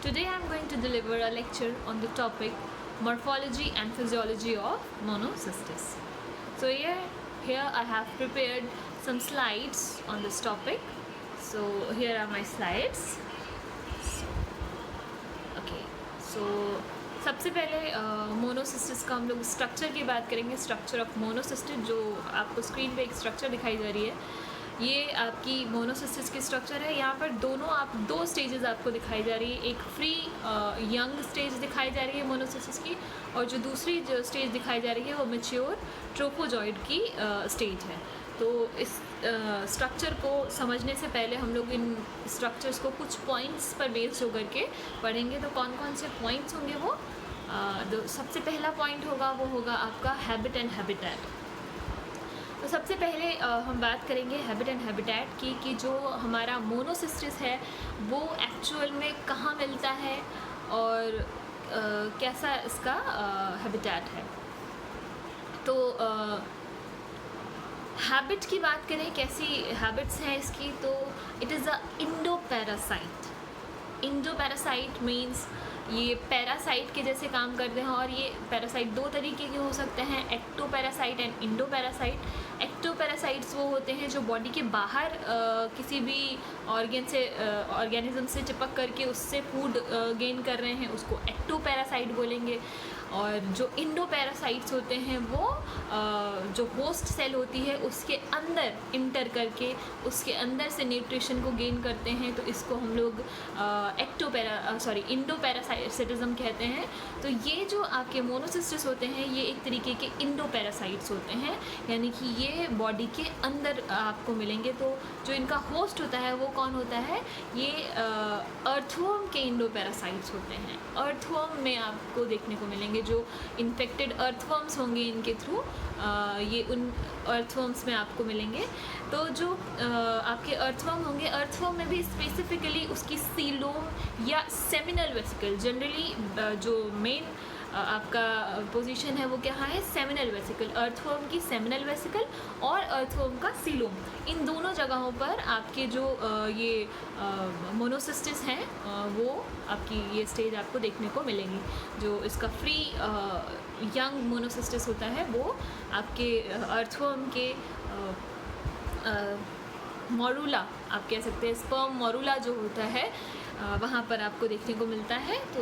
Today I am going to deliver a lecture on the topic morphology and physiology of monocystis. So here I have prepared some slides on this topic. So here are my slides. So सबसे पहले Monocystis का हम लोग structure की बात करेंगे. Structure of Monocystis जो आपको स्क्रीन पे एक स्ट्रक्चर दिखाई जा रही है, ये आपकी मोनोसिस्टिस की स्ट्रक्चर है. यहाँ पर दो स्टेजेस आपको दिखाई जा रही है. एक फ्री यंग स्टेज दिखाई जा रही है मोनोसिस्टिस की, और जो दूसरी जो स्टेज दिखाई जा रही है वो मैच्योर ट्रोफोजॉइड की स्टेज है. तो इस स्ट्रक्चर को समझने से पहले हम लोग इन स्ट्रक्चर्स को कुछ पॉइंट्स पर बेस्ड होकर के पढ़ेंगे. तो कौन कौन से पॉइंट्स होंगे वो सबसे पहला पॉइंट होगा आपका हैबिट एंड हैबिटेट. तो सबसे पहले हम बात करेंगे हैबिट एंड हैबिटेट की कि जो हमारा मोनोसिस्टिस है वो एक्चुअल में कहाँ मिलता है और कैसा इसका हैबिटेट है. तो हैबिट की बात करें, कैसी हैबिट्स हैं इसकी, तो इट इज़ अ इंडोपैरासाइट. इंडोपैरासाइट मीन्स ये पैरासाइट के जैसे काम करते हैं, और ये पैरासाइट दो तरीके के हो सकते हैं, एक्टोपैरासाइट एंड इंडोपैरासाइट. एक्टोपैरासाइट्स वो होते हैं जो बॉडी के बाहर किसी भी ऑर्गेनिज्म से चिपक करके उससे फूड गेन कर रहे हैं, उसको एक्टोपैरासाइट बोलेंगे. और जो इंडोपैरासाइट्स होते हैं वो जो होस्ट सेल होती है उसके अंदर इंटर करके उसके अंदर से न्यूट्रिशन को गेन करते हैं, तो इसको हम लोग इंडोपैरासाइटिज्म कहते हैं. तो ये जो आपके मोनोसिस्टिस होते हैं ये एक तरीके के इंडोपैरासाइट्स होते हैं, यानी कि ये बॉडी के अंदर आपको मिलेंगे. तो जो इनका होस्ट होता है वो कौन होता है, ये अर्थवर्म के इंडोपैरासाइट्स होते हैं. अर्थवर्म में आपको देखने को मिलेंगे, जो इन्फेक्टेड अर्थवर्म्स होंगे इनके थ्रू ये उन अर्थवर्म्स में आपको मिलेंगे. तो जो आपके अर्थवर्म होंगे, अर्थवर्म में भी स्पेसिफिकली उसकी सीलोम या सेमिनल वेसिकल, जनरली जो मेन आपका पोजीशन है वो क्या है, सेमिनल वेसिकल. अर्थवर्म की सेमिनल वेसिकल और अर्थवर्म का सीलोम, इन दोनों जगहों पर आपके जो ये मोनोसिस्टिस हैं वो आपकी ये स्टेज आपको देखने को मिलेंगी. जो इसका फ्री यंग मोनोसिस्टिस होता है वो आपके अर्थवर्म के मोरूला आप कह सकते हैं, स्पर्म मोरूला जो होता है वहाँ पर आपको देखने को मिलता है. तो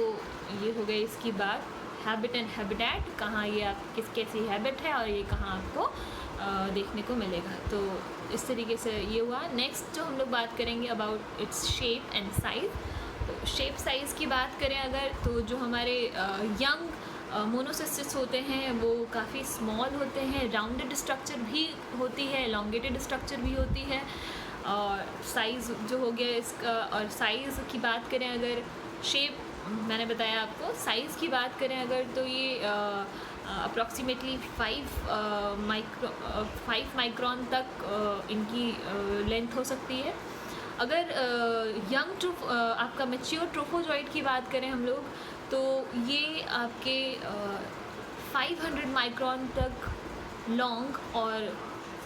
ये हो गई इसकी बात. हैबिट एंड हैबिटेट, कहाँ ये आप कैसी हैबिट है और ये कहाँ आपको देखने को मिलेगा. तो इस तरीके से ये हुआ. नेक्स्ट जो हम लोग बात करेंगे about its shape and size. तो शेप साइज़ की बात करें अगर, तो जो हमारे यंग मोनोसिस्टिस होते हैं वो काफ़ी स्मॉल होते हैं. राउंडेड स्ट्रक्चर भी होती है, एलोंगेटेड स्ट्रक्चर भी होती है. और साइज़ जो हो गया इसका, और साइज़ की बात करें अगर, शेप मैंने बताया आपको. साइज़ की बात करें अगर, तो ये अप्रॉक्सीमेटली 5 माइक्रोन तक इनकी लेंथ हो सकती है. अगर यंग आपका मैच्योर ट्रोफोजॉइड की बात करें हम लोग, तो ये आपके 500 माइक्रोन तक लॉन्ग और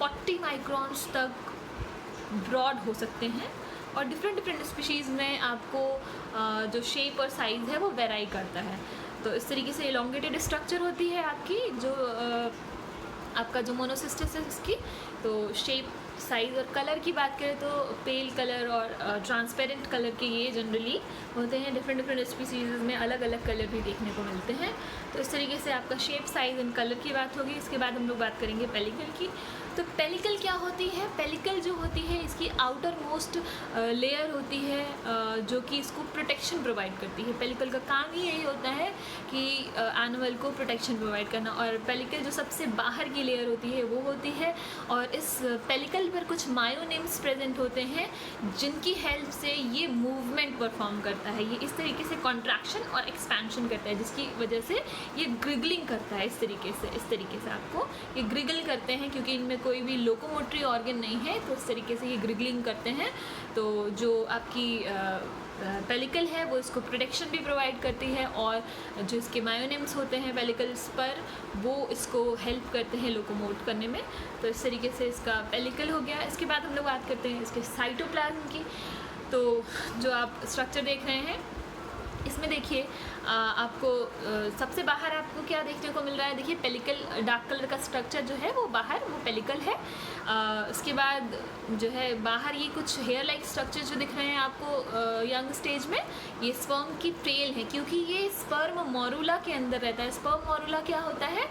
40 माइक्रोन्स तक ब्रॉड हो सकते हैं. और डिफरेंट स्पीशीज़ में आपको जो शेप और साइज़ है वो वेराई करता है. तो इस तरीके से एलोंगेटेड स्ट्रक्चर होती है आपकी जो आपका जो मोनोसिस्टिस है उसकी. तो शेप, साइज़ और कलर की बात करें तो पेल कलर और ट्रांसपेरेंट कलर के ये जनरली होते हैं. डिफरेंट स्पीसीज़ में अलग अलग कलर भी देखने को मिलते हैं. तो इस तरीके से आपका शेप, साइज़ एंड कलर की बात होगी. इसके बाद हम लोग बात करेंगे पेलिकल की. तो पेलिकल क्या होती है, पेलिकल जो होती है इसकी आउटर मोस्ट लेयर होती है जो कि इसको प्रोटेक्शन प्रोवाइड करती है. पेलिकल का काम ही यही होता है कि एनिमल को प्रोटेक्शन प्रोवाइड करना. और पेलिकल जो सबसे बाहर की लेयर होती है वो होती है, और इस पेलिकल पर कुछ मायोनिम्स प्रेजेंट होते हैं जिनकी हेल्प से ये मूवमेंट परफॉर्म करता है. ये इस तरीके से कॉन्ट्रैक्शन और एक्सपेंशन करता है, जिसकी वजह से ये ग्रिगलिंग करता है. इस तरीके से आपको ये ग्रिगल करते हैं, क्योंकि इनमें कोई भी लोकोमोटरी ऑर्गन नहीं है, तो इस तरीके से ये ग्रिगलिंग करते हैं. तो जो आपकी पेलिकल है वो इसको प्रोटेक्शन भी प्रोवाइड करती है, और जो इसके मायोनिम्स होते हैं पेलिकल्स पर वो इसको हेल्प करते हैं लोकोमोट करने में. तो इस तरीके से इसका पेलिकल हो गया. इसके बाद हम लोग बात करते हैं इसके साइटोप्लाज्म की. तो जो आप स्ट्रक्चर देख रहे हैं, इस देखिए आपको सबसे बाहर आपको क्या देखने को मिल रहा है, देखिए पेलिकल डार्क कलर का स्ट्रक्चर जो है वो बाहर वो पेलिकल है। उसके बाद जो है बाहर ये कुछ हेयर लाइक स्ट्रक्चर जो दिख रहे हैं आपको यंग स्टेज में, ये स्पर्म की ट्रेल है, क्योंकि ये स्पर्म मोरूला के अंदर रहता है। स्पर्म मोरूला क्या होता है,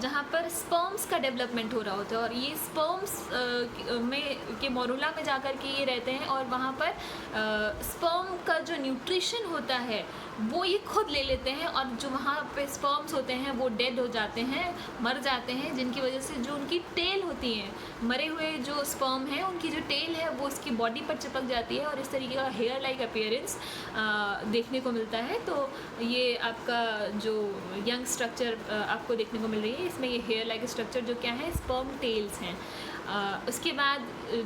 जहाँ पर स्पर्म्स का डेवलपमेंट हो रहा होता है, और ये स्पर्म्स में के मोरूला में जाकर के ये रहते हैं, और वहाँ पर स्पर्म का जो न्यूट्रिशन होता है वो ये खुद ले लेते हैं, और जो वहाँ पे स्पर्म्स होते हैं वो डेड हो जाते हैं, मर जाते हैं, जिनकी वजह से जो उनकी टेल होती है, मरे हुए जो स्पर्म है उनकी जो टेल है वो उसकी बॉडी पर चिपक जाती है, और इस तरीके का हेयर लाइक अपीयरेंस देखने को मिलता है। तो ये आपका जो यंग स्ट्रक्चर आपको देखने को मिल रही है, इसमें ये हेयर लाइक स्ट्रक्चर जो क्या है, स्पर्म टेल्स हैं। उसके बाद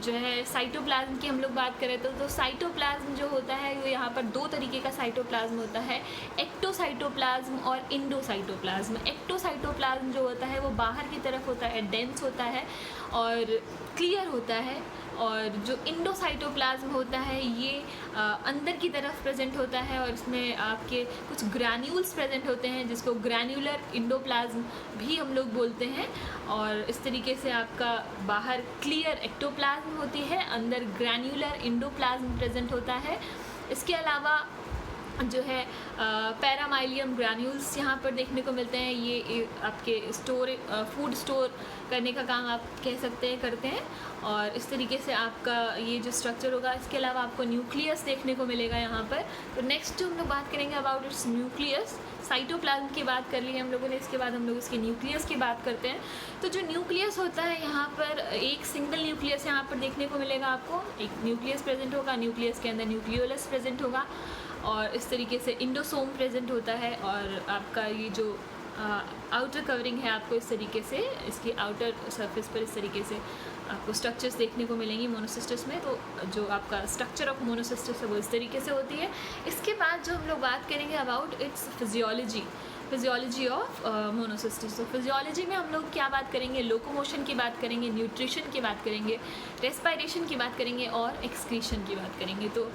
जो है साइटोप्लाज्म की हम लोग बात करें तो साइटोप्लाज्म जो होता है वो यहाँ पर दो तरीके का साइटोप्लाज्म होता है, एक्टोसाइटोप्लाज्म और इंडोसाइटोप्लाज्म। एक्टोसाइटोप्लाज्म जो होता है वो बाहर की तरफ होता है, डेंस होता है और क्लियर होता है, और जो इंडोसाइटोप्लाज्म होता है ये अंदर की तरफ प्रेजेंट होता है, और इसमें आपके कुछ ग्रैन्यूल्स प्रेजेंट होते हैं जिसको ग्रैन्युलर इंडोप्लाज्म भी हम लोग बोलते हैं। और इस तरीके से आपका बाहर क्लियर एक्टोप्लाज्म होती है, अंदर ग्रैन्युलर इंडोप्लाज्म प्रेजेंट होता है। इसके अलावा जो है पैरामाइलियम ग्रैन्यूल्स यहाँ पर देखने को मिलते हैं, ये आपके फूड स्टोर करने का काम आप कह सकते हैं करते हैं, और इस तरीके से आपका ये जो स्ट्रक्चर होगा। इसके अलावा आपको न्यूक्लियस देखने को मिलेगा यहाँ पर। तो नेक्स्ट जो हम लोग बात करेंगे अबाउट इट्स न्यूक्लियस। साइटोप्लाज्म की बात कर ली है हम लोगों ने, इसके बाद हम लोग इसके न्यूक्लियस की बात करते हैं। तो जो न्यूक्लियस होता है यहाँ पर एक सिंगल न्यूक्लियस यहाँ पर देखने को मिलेगा आपको, एक न्यूक्लियस प्रेजेंट होगा, न्यूक्लियस के अंदर न्यूक्लियोलस प्रेजेंट होगा, और इस तरीके से इंडोसोम प्रेजेंट होता है, और आपका ये जो आउटर कवरिंग है आपको इस तरीके से इसकी आउटर सरफेस पर इस तरीके से आपको स्ट्रक्चर्स देखने को मिलेंगी मोनोसिस्टस में। तो जो आपका स्ट्रक्चर ऑफ मोनोसिस्टस है वो इस तरीके से होती है। इसके बाद जो हम लोग बात करेंगे अबाउट इट्स फिजियोलॉजी ऑफ मोनोसिस्टस। तो फिजियोलॉजी में हम लोग क्या बात करेंगे, लोकोमोशन की बात करेंगे, न्यूट्रिशन की बात करेंगे, रेस्पायरेशन की बात करेंगे और एक्सक्रीशन की बात करेंगे। तो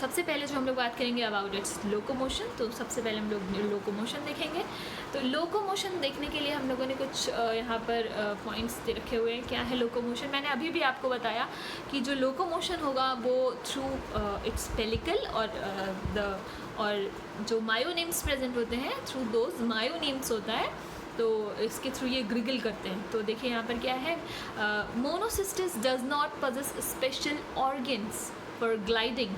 सबसे पहले जो हम लोग बात करेंगे अबाउट इट्स लोकोमोशन, तो सबसे पहले हम लोग लोकोमोशन देखेंगे। तो लोकोमोशन देखने के लिए हम लोगों ने कुछ यहाँ पर पॉइंट्स रखे हुए हैं। क्या है लोकोमोशन, मैंने अभी भी आपको बताया कि जो लोकोमोशन होगा वो थ्रू इट्स पेलिकल और जो मायोनिम्स प्रेजेंट होते हैं, थ्रू दोज मायोनिम्स होता है, तो इसके थ्रू ये ग्रिगल करते हैं। तो देखिए यहाँ पर क्या है, Monocystis does not possess special organs for gliding,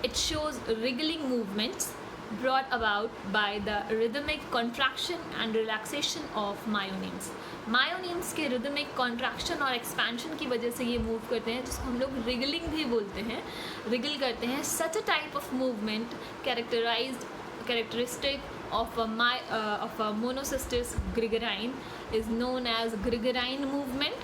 it shows wriggling movements brought about by the rhythmic contraction and relaxation of myonemes. मायोनिम्स के रिदमिक कॉन्ट्रैक्शन और एक्सपेंशन की वजह से ये मूव करते हैं, जिसको हम लोग रिगलिंग भी बोलते हैं, रिगल करते हैं। Such a type of movement characteristic of a Monocystis gregarine is known as gregarine movement.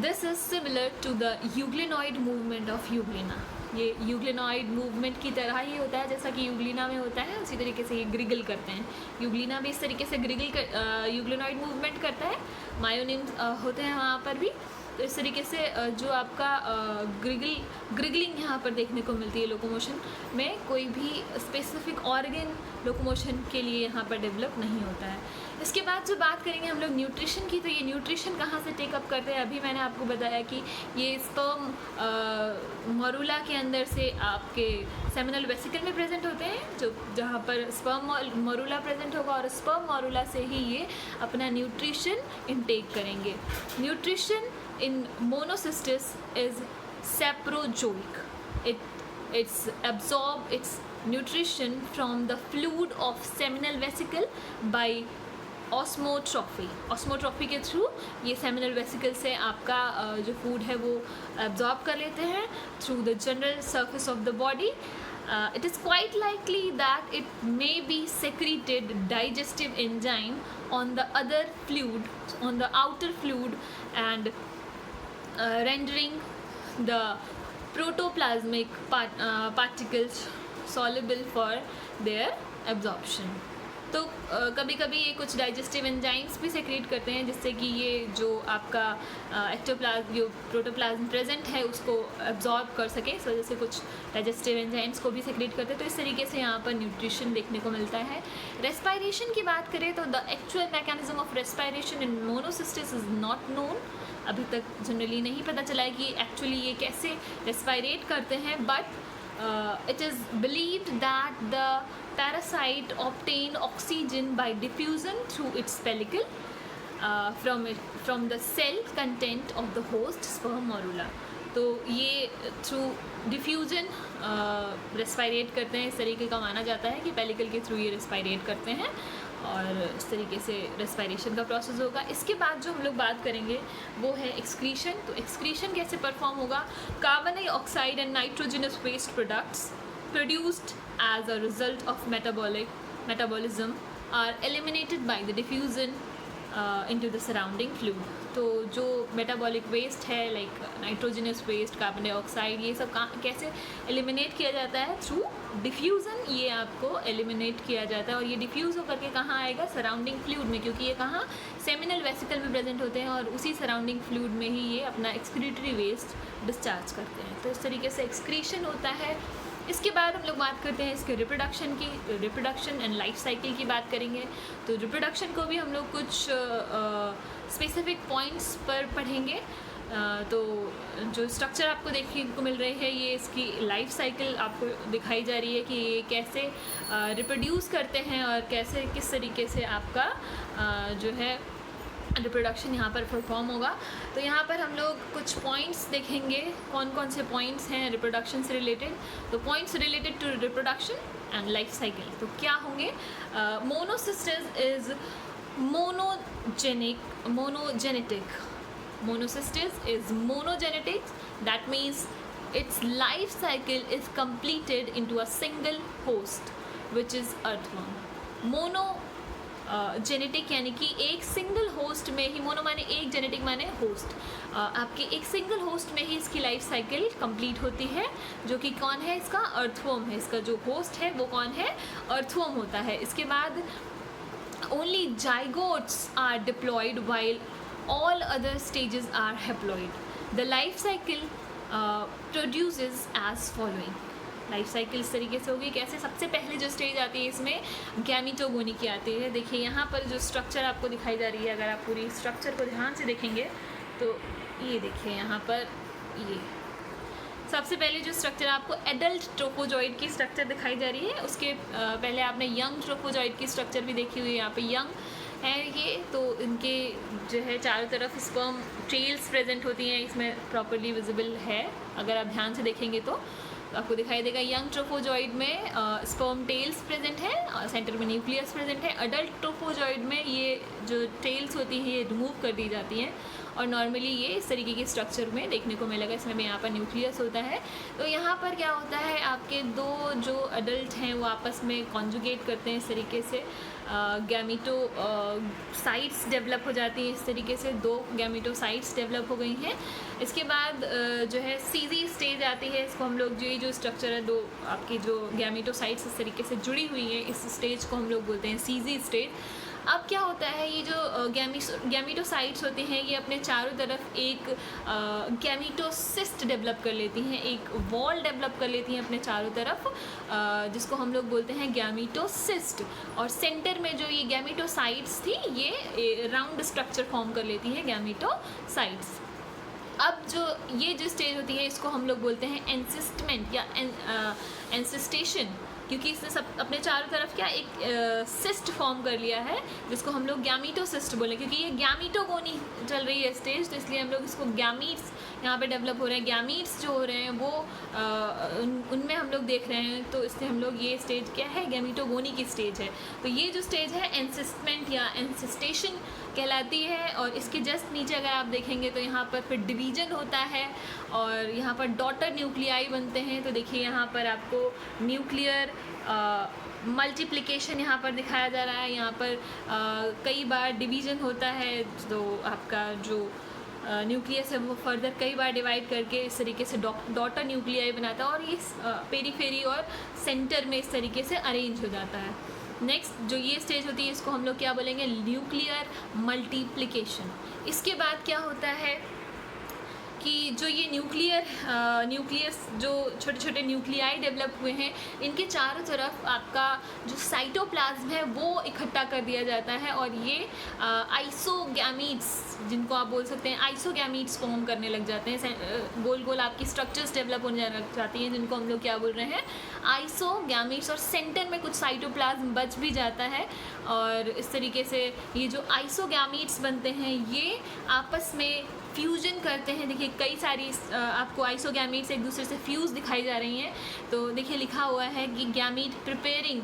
This is similar to the euglenoid movement of Euglena. ये यूग्लिनॉइड मूवमेंट की तरह ही होता है जैसा कि यूग्लिना में होता है, उसी तरीके से ये ग्रिगल करते हैं। यूग्लिना भी इस तरीके से यूग्लिनॉइड मूवमेंट करता है, मायोनिम्स होते हैं वहाँ पर भी। तो इस तरीके से जो आपका ग्रिगलिंग यहाँ पर देखने को मिलती है लोकोमोशन में। कोई भी स्पेसिफिक ऑर्गन लोकोमोशन के लिए यहाँ पर डेवलप नहीं होता है। इसके बाद जो बात करेंगे हम लोग न्यूट्रिशन की, तो ये न्यूट्रिशन कहाँ से टेकअप करते हैं, अभी मैंने आपको बताया कि ये स्पर्म मोरूला के अंदर से आपके सेमिनल वेसिकल में प्रेजेंट होते हैं, जो जहाँ पर स्पर्म मोरूला प्रेजेंट होगा, और स्पर्म मोरूला से ही ये अपना न्यूट्रिशन इनटेक करेंगे। Nutrition in monocystis is saprozoic. It's absorb its nutrition from the fluid of seminal vesicle by ऑस्मोट्रॉफी। ऑस्मोट्रॉफी के थ्रू ये सेमिनल वेसिकल से आपका जो फूड है वो एब्जॉर्ब कर लेते हैं through the general surface of the body. It is quite likely that it may be secreted digestive enzyme on the outer fluid and rendering the protoplasmic particles soluble for their absorption. तो कभी कभी ये कुछ digestive enzymes भी secret करते हैं, जिससे कि ये जो आपका एक्टोप्लाज्म जो प्रोटोप्लाज्म प्रेजेंट है उसको एब्जॉर्ब कर सके। इस वजह से कुछ डाइजेस्टिव एंजाइम्स को भी सेक्रेट करते हैं। तो इस तरीके से यहाँ पर न्यूट्रिशन देखने को मिलता है। रेस्पायरेशन की बात करें तो the actual mechanism of respiration in Monocystis is not known. अभी तक जनरली नहीं पता चला है कि एक्चुअली ये कैसे रेस्पायरेट करते हैं, but it is believed that the parasite obtain oxygen by diffusion through its pellicle from the cell content of the host sperm morula। तो ये थ्रू डिफ्यूजन रेस्पायरेट करते हैं, इस तरीके का माना जाता है कि पेलिकल के थ्रू ये रेस्पायरेट करते हैं और इस तरीके से रेस्पायरेशन का प्रोसेस होगा। इसके बाद जो हम लोग बात करेंगे वो है एक्सक्रीशन। तो एक्सक्रीशन कैसे परफॉर्म होगा? Carbon dioxide and nitrogenous waste products produced as a result of metabolism are eliminated by the diffusion into the surrounding fluid. तो जो मेटाबॉलिक वेस्ट है like nitrogenous waste, carbon dioxide, ये सब कैसे eliminate किया जाता है? Through diffusion. ये आपको एलिमिनेट किया जाता है और ये डिफ्यूज़ होकर के कहाँ आएगा? सराउंडिंग फ्लूइड में, क्योंकि ये कहाँ सेमिनल वेसिकल में प्रेजेंट होते हैं और उसी सराउंडिंग फ्लूइड में ही ये अपना एक्सक्रीटरी वेस्ट डिस्चार्ज करते हैं। तो इस तरीके से एक्सक्रीशन होता है। इसके बाद हम लोग बात करते हैं इसके रिप्रोडक्शन की। रिप्रोडक्शन एंड लाइफ साइकिल की बात करेंगे। तो रिप्रोडक्शन को भी हम लोग कुछ स्पेसिफिक पॉइंट्स पर पढ़ेंगे। तो जो स्ट्रक्चर आपको देखने को मिल रहे हैं, ये इसकी लाइफ साइकिल आपको दिखाई जा रही है कि ये कैसे रिप्रोड्यूस करते हैं और कैसे किस तरीके से आपका जो है रिप्रोडक्शन यहाँ पर परफॉर्म होगा। तो यहाँ पर हम लोग कुछ पॉइंट्स देखेंगे, कौन कौन से पॉइंट्स हैं रिप्रोडक्शन से रिलेटेड। तो points related to reproduction and life cycle तो क्या होंगे? Monocystis is monogenetic. Monocystis is monogenetic. That means its life cycle is completed into a single host, which is earthworm. Mono genetic यानी कि एक single host में ही, mono माने एक, genetic माने होस्ट, आपके एक सिंगल होस्ट में ही इसकी लाइफ साइकिल कंप्लीट होती है, जो कि कौन है? इसका अर्थवर्म है। इसका जो होस्ट है वो कौन है? अर्थवर्म होता है। इसके बाद only zygotes are diploid while all other stages are haploid. The life cycle produces as following. Life cycle इस तरीके से होगी। कैसे? सबसे पहले जो स्टेज आती है इसमें गैमीटोगोनी की आती है। देखिए यहाँ पर जो स्ट्रक्चर आपको दिखाई जा रही है, अगर आप पूरी स्ट्रक्चर को ध्यान से देखेंगे तो ये देखिए यहाँ पर ये सबसे पहले जो स्ट्रक्चर आपको एडल्ट ट्रोफोजॉइड की स्ट्रक्चर दिखाई जा रही है, उसके पहले आपने यंग ट्रोफोजॉइड की स्ट्रक्चर भी देखी हुई है। यहाँ पे यंग है ये, तो इनके जो है चारों तरफ स्पर्म ट्रेल्स प्रेजेंट होती हैं, इसमें प्रॉपर्ली विजिबल है। अगर आप ध्यान से देखेंगे तो आपको दिखाई देगा। यंग ट्रोफोजॉइड में स्पर्म टेल्स प्रेजेंट है, सेंटर में न्यूक्लियस प्रेजेंट है। अडल्ट ट्रोफोजॉइड में ये जो टेल्स होती हैं ये रिमूव कर दी जाती हैं और नॉर्मली ये इस तरीके के स्ट्रक्चर में देखने को मिलेगा। इसमें भी यहाँ पर न्यूक्लियस होता है। तो यहाँ पर क्या होता है, आपके दो जो अडल्ट हैं वो आपस में कॉन्जुगेट करते हैं इस तरीके से, गैमीटो साइट्स डेवलप हो जाती हैं। इस तरीके से दो गैमीटो साइट्स डेवलप हो गई हैं। इसके बाद जो है सीजी स्टेज आती है। इसको हम लोग जो स्ट्रक्चर है, दो आपकी जो गैमीटो साइट्स इस तरीके से जुड़ी हुई हैं, इस स्टेज को हम लोग बोलते हैं सीजी स्टेज। अब क्या होता है, ये जो गैमीटोसाइट्स होते हैं ये अपने चारों तरफ एक गैमीटोसिस्ट डेवलप कर लेती हैं, एक वॉल डेवलप कर लेती हैं अपने चारों तरफ, जिसको हम लोग बोलते हैं गैमीटोसिस्ट। और सेंटर में जो ये गैमीटोसाइट्स थी ये राउंड स्ट्रक्चर फॉर्म कर लेती हैं गैमीटोसाइट्स। अब जो स्टेज होती है इसको हम लोग बोलते हैं एंसिस्टमेंट या एंसिस्टेशन, क्योंकि इसने सब अपने चारों तरफ क्या एक सिस्ट फॉर्म कर लिया है, जिसको हम लोग गैमीटोसिस्ट बोले। क्योंकि ये गैमीटोगोनी चल रही है स्टेज, तो इसलिए हम लोग इसको गैमीट्स यहाँ पे डेवलप हो रहे हैं। गैमीट्स जो हो रहे हैं वो उनमें हम लोग देख रहे हैं, तो इसलिए हम लोग ये स्टेज क्या है, गैमीटोगोनी की स्टेज है। तो ये जो स्टेज है एंसिस्टमेंट या एंसिस्टेशन कहलाती है। और इसके जस्ट नीचे अगर आप देखेंगे तो यहाँ पर फिर डिवीजन होता है और यहाँ पर डॉटर न्यूक्लियाई बनते हैं। तो देखिए यहाँ पर आपको न्यूक्लियर मल्टीप्लिकेशन यहाँ पर दिखाया जा रहा है। यहाँ पर कई बार डिवीज़न होता है, तो आपका जो न्यूक्लियस है वो फर्दर कई बार डिवाइड करके इस तरीके से डॉटर न्यूक्लियाई बनाता है और ये पेरीफेरी और सेंटर में इस तरीके से अरेंज हो जाता है। नेक्स्ट जो ये स्टेज होती है इसको हम लोग क्या बोलेंगे, न्यूक्लियर मल्टीप्लिकेशन। इसके बाद क्या होता है कि जो ये न्यूक्लियस जो छोटे छोटे न्यूक्लियाई डेवलप हुए हैं, इनके चारों तरफ आपका जो साइटोप्लाज्म है वो इकट्ठा कर दिया जाता है और ये आइसोगैमीट्स, जिनको आप बोल सकते हैं आइसोगैमीट्स फॉर्म करने लग जाते हैं। गोल गोल आपकी स्ट्रक्चर्स डेवलप होने लग जाती हैं, जिनको हम लोग क्या बोल रहे हैं, आइसोगैमीट्स। और सेंटर में कुछ साइटोप्लाज्म बच भी जाता है और इस तरीके से ये जो आइसोगैमीट्स बनते हैं ये आपस में फ्यूजन करते हैं। देखिए कई सारी आपको आइसोगैमीट्स एक दूसरे से फ्यूज़ दिखाई जा रही हैं। तो देखिए लिखा हुआ है कि गैमीट प्रिपेयरिंग,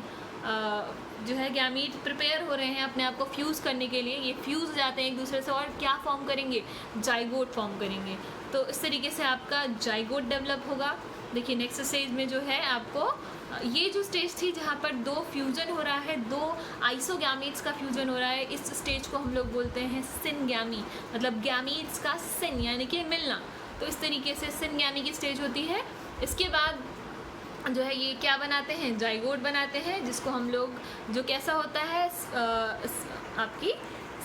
जो है गैमीट प्रिपेयर हो रहे हैं अपने आप को फ्यूज़ करने के लिए। ये फ्यूज़ हो जाते हैं एक दूसरे से और क्या फॉर्म करेंगे, जाइगोट फॉर्म करेंगे। तो इस तरीके से आपका जाइगोट डेवलप होगा। देखिए नेक्स्ट स्टेज में जो है आपको ये जो स्टेज थी जहाँ पर दो फ्यूजन हो रहा है, दो आइसोगैमीट्स का फ्यूजन हो रहा है, इस स्टेज को हम लोग बोलते हैं सिनगैमी, मतलब गैमीट्स का सिन यानी कि मिलना। तो इस तरीके से सिनगैमी की स्टेज होती है। इसके बाद जो है ये क्या बनाते हैं, जाइगोट बनाते हैं, जिसको हम लोग जो कैसा होता है आपकी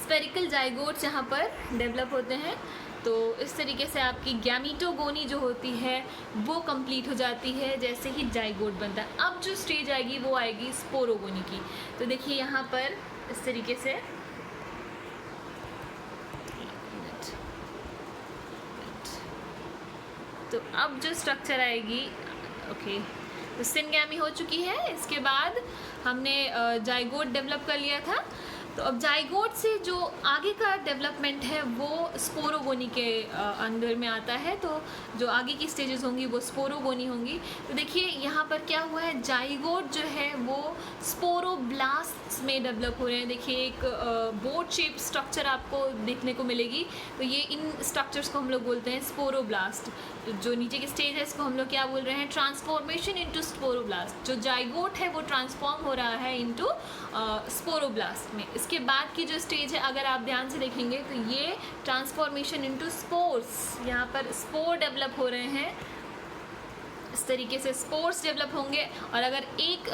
स्फेरिकल जाइगोट यहाँ पर डेवलप होते हैं। तो इस तरीके से आपकी गैमीटोगोनी जो होती है वो कंप्लीट हो जाती है जैसे ही जाइगोट बनता है। अब जो स्टेज आएगी वो आएगी स्पोरोगोनी की। तो देखिए यहाँ पर इस तरीके से तो अब जो स्ट्रक्चर आएगी, ओके, तो सिनगैमी हो चुकी है। इसके बाद हमने जाइगोट डेवलप कर लिया था। तो अब जाइगोट से जो आगे का डेवलपमेंट है वो स्पोरोगोनी के अंदर में आता है। तो जो आगे की स्टेजेस होंगी वो स्पोरोगोनी होंगी। तो देखिए यहाँ पर क्या हुआ है, जाइगोट जो है वो स्पोरोब्लास्ट्स में डेवलप हो रहे हैं। देखिए एक बोट शेप स्ट्रक्चर आपको देखने को मिलेगी। तो ये इन स्ट्रक्चर्स को हम लोग बोलते हैं स्पोरोब्लास्ट। तो जो नीचे की स्टेज है इसको हम लोग क्या बोल रहे हैं, ट्रांसफॉर्मेशन इनटू स्पोरोब्लास्ट। जो जाइगोट है वो ट्रांसफॉर्म हो रहा है इनटू स्पोरोब्लास्ट में। इसके बाद की जो स्टेज है अगर आप ध्यान से देखेंगे तो ये ट्रांसफॉर्मेशन इनटू स्पोर्स, यहाँ पर स्पोर डेवलप हो रहे हैं। इस तरीके से स्पोर्स डेवलप होंगे। और अगर एक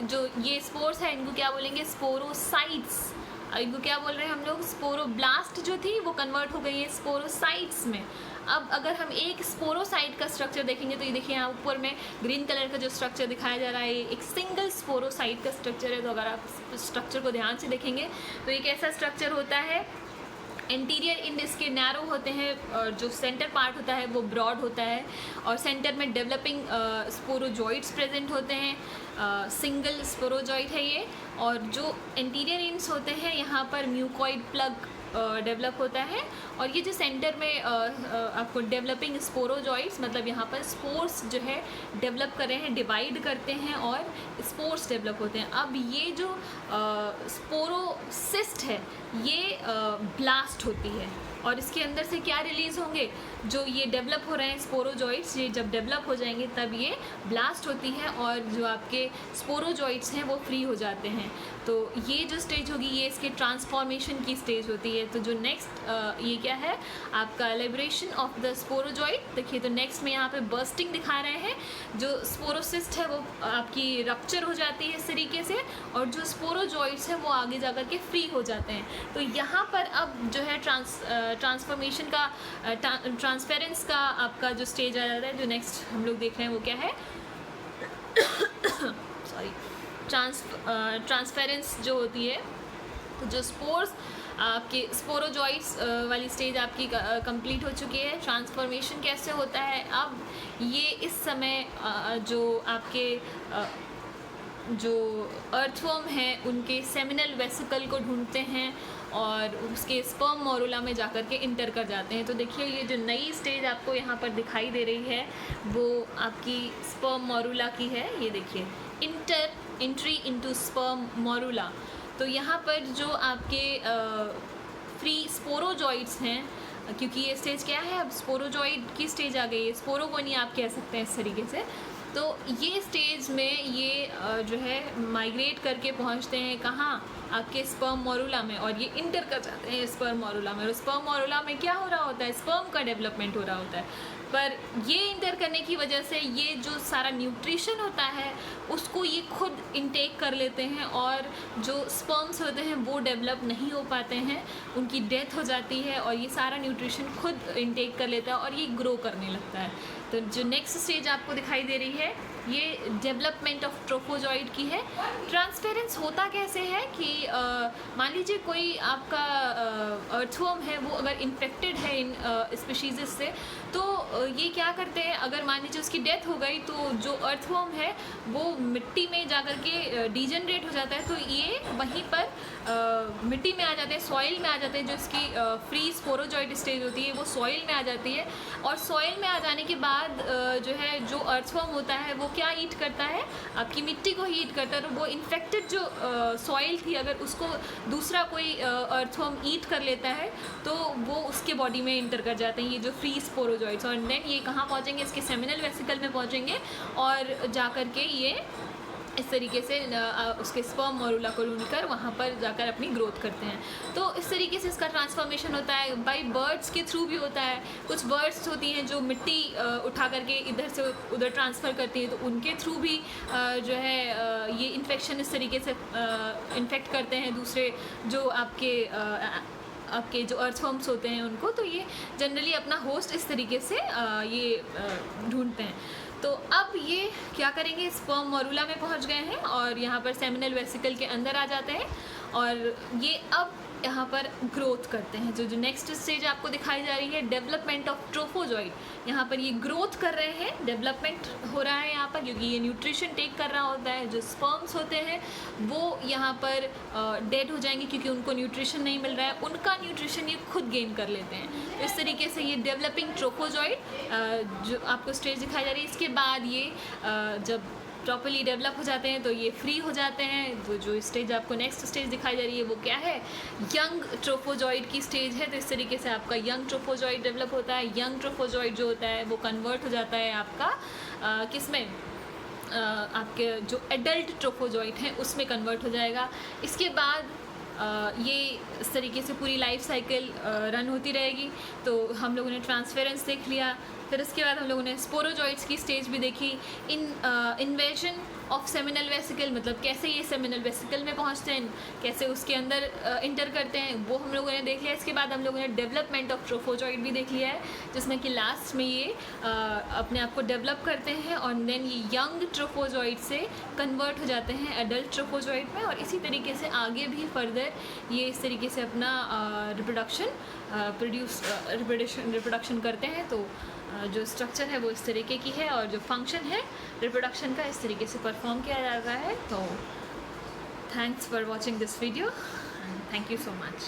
जो ये स्पोर्स है इनको क्या बोलेंगे, स्पोरोसाइट्स। इनको क्या बोल रहे हैं हम लोग, स्पोरोब्लास्ट जो थी वो कन्वर्ट हो गई है स्पोरोसाइट्स में। अब अगर हम एक स्पोरोसाइट का स्ट्रक्चर देखेंगे तो ये देखिए यहाँ ऊपर में ग्रीन कलर का जो स्ट्रक्चर दिखाया जा रहा है एक सिंगल स्पोरोसाइट का स्ट्रक्चर है। तो अगर आप स्ट्रक्चर को ध्यान से देखेंगे तो एक ऐसा स्ट्रक्चर होता है, इंटीरियर एंड इसके नैरो होते हैं और जो सेंटर पार्ट होता है वो ब्रॉड होता है और सेंटर में डेवलपिंग स्पोरोजॉइड्स प्रेजेंट होते हैं। सिंगल स्पोरोजॉइड है ये। और जो इंटीरियर एंड्स होते हैं यहाँ पर म्यूकॉइड प्लग डेवलप होता है। और ये जो सेंटर में आपको डेवलपिंग स्पोरोजॉइड्स, मतलब यहाँ पर स्पोर्स जो है डेवलप कर रहे हैं, डिवाइड करते हैं और स्पोर्स डेवलप होते हैं। अब ये जो स्पोरोसिस्ट है ये ब्लास्ट होती है और इसके अंदर से क्या रिलीज़ होंगे, जो ये डेवलप हो रहे हैं स्पोरोजॉइड्स, ये जब डेवलप हो जाएंगे तब ये ब्लास्ट होती है और जो आपके स्पोरोजॉइड्स हैं वो फ्री हो जाते हैं। तो ये जो स्टेज होगी ये इसके ट्रांसफॉर्मेशन की स्टेज होती है। तो जो नेक्स्ट ये क्या है आपका लिबरेशन ऑफ द स्पोरोजॉइड। देखिए तो नेक्स्ट में यहाँ पे बर्स्टिंग दिखा रहे हैं। जो स्पोरोसिस्ट है वो आपकी रप्चर हो जाती है इस तरीके से और जो स्पोरोजॉइड्स है वो आगे जा कर के फ्री हो जाते हैं। तो यहाँ पर अब जो है ट्रांसफॉर्मेशन का ट्रांसफेरेंस का आपका जो स्टेज आ जाता है। जो नेक्स्ट हम लोग देख रहे हैं वो क्या है सॉरी ट्रांसफेरेंस जो होती है। तो जो स्पोर्स आपके स्पोरोजॉइड्स वाली स्टेज आपकी कंप्लीट हो चुकी है। ट्रांसफॉर्मेशन कैसे होता है, अब ये इस समय जो आपके जो अर्थवर्म हैं उनके सेमिनल वेसिकल को ढूंढते हैं और उसके स्पर्म मोरुला में जाकर के इंटर कर जाते हैं। तो देखिए ये जो नई स्टेज आपको यहाँ पर दिखाई दे रही है वो आपकी स्पर्म मोरुला की है। ये देखिए एंट्री इनटू स्पर्म मोरुला। तो यहाँ पर जो आपके फ्री स्पोरोजॉइड्स हैं, क्योंकि ये स्टेज क्या है अब स्पोरोजॉइड की स्टेज आ गई है, स्पोरोगोनी आप कह सकते हैं इस तरीके से। तो ये स्टेज में ये जो है माइग्रेट करके पहुंचते हैं कहाँ, आपके स्पर्म मोरुला में, और ये इंटर कर जाते हैं स्पर्म मोरुला में। और स्पर्म मोरुला में क्या हो रहा होता है, स्पर्म का डेवलपमेंट हो रहा होता है। पर ये इंटर करने की वजह से ये जो सारा न्यूट्रिशन होता है उसको ये खुद इनटेक कर लेते हैं, और जो स्पर्म्स होते हैं वो डेवलप नहीं हो पाते हैं, उनकी डेथ हो जाती है, और ये सारा न्यूट्रिशन खुद इनटेक कर लेता है और ये ग्रो करने लगता है। तो जो नेक्स्ट स्टेज आपको दिखाई दे रही है ये डेवलपमेंट ऑफ ट्रोफोजॉइड की है। ट्रांसफेरेंस होता कैसे है कि मान लीजिए कोई आपका अर्थवर्म है, वो अगर इन्फेक्टेड है इन स्पीशीज़ से, तो ये क्या करते हैं, अगर मान लीजिए उसकी डेथ हो गई तो जो अर्थवर्म है वो मिट्टी में जाकर के डिजनरेट हो जाता है। तो ये वहीं पर मिट्टी में आ जाते हैं, सॉइल में आ जाते हैं। जो इसकी फ्री स्पोरोजॉइड स्टेज होती है वो सॉइल में आ जाती है, और सॉइल में आ जाने के बाद जो है जो अर्थवर्म होता है वो क्या ईट करता है, आपकी मिट्टी को ही ईट करता है। तो वो इन्फेक्टेड जो सॉइल थी अगर उसको दूसरा कोई अर्थवर्म ईट कर लेता है तो वो उसके बॉडी में इंटर कर जाते हैं ये जो फ्री स्पोरोजॉइड्स, और देन ये कहाँ पहुँचेंगे, इसके सेमिनल वेसिकल में पहुँचेंगे, और जा कर के ये इस तरीके से उसके स्पर्म मोरुला को ढूंढकर वहाँ पर जाकर अपनी ग्रोथ करते हैं। तो इस तरीके से इसका ट्रांसफॉर्मेशन होता है। बाई बर्ड्स के थ्रू भी होता है। कुछ बर्ड्स होती हैं जो मिट्टी उठा करके इधर से उधर ट्रांसफ़र करती हैं, तो उनके थ्रू भी जो है ये इन्फेक्शन इस तरीके से इन्फेक्ट करते हैं दूसरे जो आपके जो अर्थवर्म्स होते हैं उनको। तो ये जनरली अपना होस्ट इस तरीके से ये ढूंढते हैं। तो अब ये क्या करेंगे, स्पर्म मोरुला में पहुंच गए हैं और यहाँ पर सेमिनल वेसिकल के अंदर आ जाते हैं, और ये अब यहाँ पर ग्रोथ करते हैं। जो नेक्स्ट स्टेज आपको दिखाई जा रही है डेवलपमेंट ऑफ ट्रोफोजॉइड, यहाँ पर ये ग्रोथ कर रहे हैं, डेवलपमेंट हो रहा है यहाँ पर, क्योंकि ये न्यूट्रिशन टेक कर रहा होता है। जो स्पर्म्स होते हैं वो यहाँ पर डेड हो जाएंगे क्योंकि उनको न्यूट्रिशन नहीं मिल रहा है, उनका न्यूट्रिशन ये खुद गेन कर लेते हैं। इस तरीके से ये डेवलपिंग ट्रोफोजॉइड जो आपको स्टेज दिखाई जा रही है, इसके बाद ये जब प्रॉपर्ली डेवलप हो जाते हैं तो ये फ्री हो जाते हैं। तो जो स्टेज आपको नेक्स्ट स्टेज दिखाई जा रही है वो क्या है, यंग ट्रोफोजॉइड की स्टेज है। तो इस तरीके से आपका यंग ट्रोफोजॉइड डेवलप होता है। यंग ट्रोफोजॉइड जो होता है वो कन्वर्ट हो जाता है आपका किसमें, आपके जो एडल्ट ट्रोफोजॉइड हैं उसमें कन्वर्ट हो जाएगा। इसके बाद ये इस तरीके से पूरी लाइफ साइकिल रन होती रहेगी। तो हम लोगों ने ट्रांसफेरेंस देख लिया, फिर इसके बाद हम लोगों ने स्पोरोजॉइड्स की स्टेज भी देखी। इन्वेजन ऑफ सेमिनल वेसिकल, मतलब कैसे ये सेमिनल वेसिकल में पहुंचते हैं, कैसे उसके अंदर इंटर करते हैं, वो हम लोगों ने देख लिया। इसके बाद हम लोगों ने डेवलपमेंट ऑफ ट्रोफोजॉइड भी देख लिया है, जिसमें कि लास्ट में ये अपने आप को डेवलप करते हैं और देन ये यंग ट्रोफोजॉइड से कन्वर्ट हो जाते हैं एडल्ट ट्रोफोजॉइड में। और इसी तरीके से आगे भी फर्दर ये इस तरीके से अपना रिप्रोडक्शन करते हैं। तो जो स्ट्रक्चर है वो इस तरीके की है, और जो फंक्शन है रिप्रोडक्शन का इस तरीके से परफॉर्म किया जाता है। तो thanks for watching this video, thank you so much.